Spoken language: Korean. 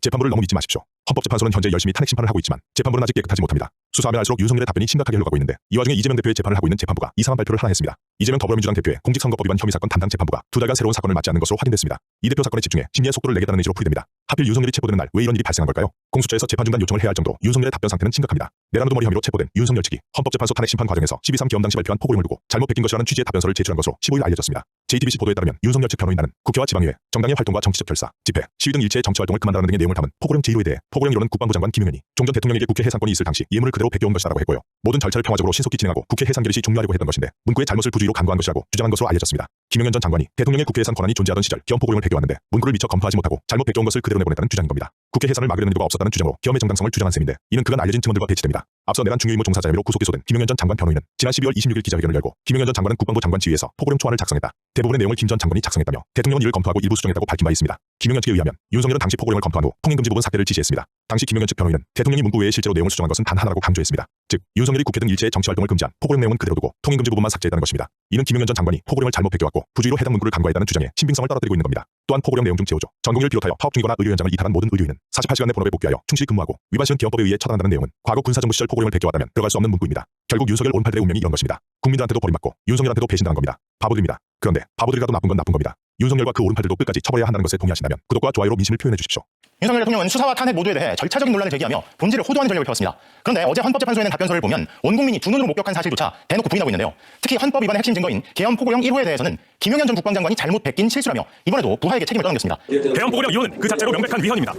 재판부를 너무 믿지 마십시오. 헌법재판소는 현재 열심히 탄핵 심판을 하고 있지만 재판부는 아직 깨끗하지 못합니다. 수사하면 할수록 윤석열의 답변이 심각하게 흘러가고 있는데 이 와중에 이재명 대표의 재판을 하고 있는 재판부가 이상한 발표를 하나 했습니다. 이재명 더불어민주당 대표의 공직선거법 위반 혐의 사건 담당 재판부가 2달간 새로운 사건을 맞지 않는 것으로 확인됐습니다. 이 대표 사건에 집중해 심리의 속도를 내겠다는 의지로 풀이됩니다. 하필 윤석열이 체포되는 날 왜 이런 일이 발생한 걸까요? 공수처에서 재판 중단 요청을 해야 할 정도로 윤석열의 답변 상태는 심각합니다. 내란우두 머리 혐의로 체포된 윤석열 측이 헌법재판소 탄핵 심판 과정에서 12.3 기엄 당시 발표한 포고령을 두고 잘못 베낀 것이라는 취지의 답변서를 제출한 것으로 15일 알려졌습니다. JTBC 보도에 따르면 윤석열 측 변호인단은 국회와 지방의회, 정당의 활동과 정치적 결사, 집회, 시위 등 일체의 정치활동을 그만달라는 등의 내용을 담은 포고령 제1호에 대해 포고령 1호는 국방부 장관 김용현이 종전 대통령에게 국회 해산권이 있을 당시 예문을 그대로 베껴온 것이라고 했고요. 모든 절차를 평화적으로 신속히 진행하고 국회 해산 결의시 종료하려고 했던 것인데 문구의 잘못을 부주의로 간과한 것이라고 주장한 것으로 알려졌습니다. 김용현 전 장관이 대통령의 국회 해산 권한이 존재하던 시절 기엄 포고령을 베껴왔는데 문구를 미처 검토하지 못하고 잘못 베껴온 것을 그대로 내보냈다는 주장인 겁니다. 국회 해산을 막으려는 의도가 없었다는 주장으로 기엄의 정당성을 주장한 셈인데 이는 그간 알려진 증언들과 배치됩니다. 앞서 내란 중요임무 종사자 혐의로 구속 기소된 김용현 전 장관 변호인은 지난 12월 26일 기자회견을 열고 김용현 전 장관은 국방부 장관 지휘에서 포고령 초안을 작성했다. 대부분의 내용을 김 전 장관이 작성했다며 대통령은 이를 검토하고 일부 수정했다고 밝힌 바 있습니다. 김용현 측에 의하면 윤석열은 당시 포고령을 검토한 후 통행금지 부분 삭제를 지시했습니다. 당시 김용현 측 변호인은 대통령이 문구 외에 실제로 내용을 수정한 것은 단 하나라고 강조했습니다. 즉 윤석열이 국회 등 일체의 정치활동을 금지한 포고령 내용은 그대로 두고 통행금지 부분만 삭제했다는 것입니다. 이는 김용현 전 장관이 포고령을 잘못 베껴왔고 부주의로 해당 문구를 간과했다는 주장에 신빙성을 떨어뜨리고 있는 겁니다. 또한 포고령 내용 중 제5조 전공의를 비롯하여 파업 중이거나 의료 현장을 이탈한 모든 의료인은 48시간 내 본업에 복귀하여 충실히 근무하고 위반시은 기업법에 의해 처단한다는 내용은 과거 군사정부 시절 포고령을 베껴왔다면 들어갈 수 없는 문구입니다. 결국 윤석열 오른팔들의 운명이 이런 것입니다. 국민들한테도 버림받고 윤석열한테도 배신당한 겁니다. 바보들입니다. 그런데 바보들이라도 나쁜 건 나쁜 겁니다. 윤석열과 그 오른팔들도 끝까지 처벌해야 한다는 것에 동의하신다면 구독과 좋아요로 민심을 표현해 주십시오. 윤석열 대통령은 수사와 탄핵 모두에 대해 절차적인 논란을 제기하며 본질을 호도하는 전략을 펴왔습니다. 그런데 어제 헌법재판소에 낸 답변서를 보면 온 국민이 두 눈으로 목격한 사실조차 대놓고 부인하고 있는데요. 특히 헌법 위반의 핵심 증거인 계엄 포고령 1호에 대해서는 김용현 전 국방장관이 잘못 베낀 실수라며 이번에도 부하에게 책임을 떠넘겼습니다. 계엄 포고령 2호는 그 자체로 명백한 위헌입니다.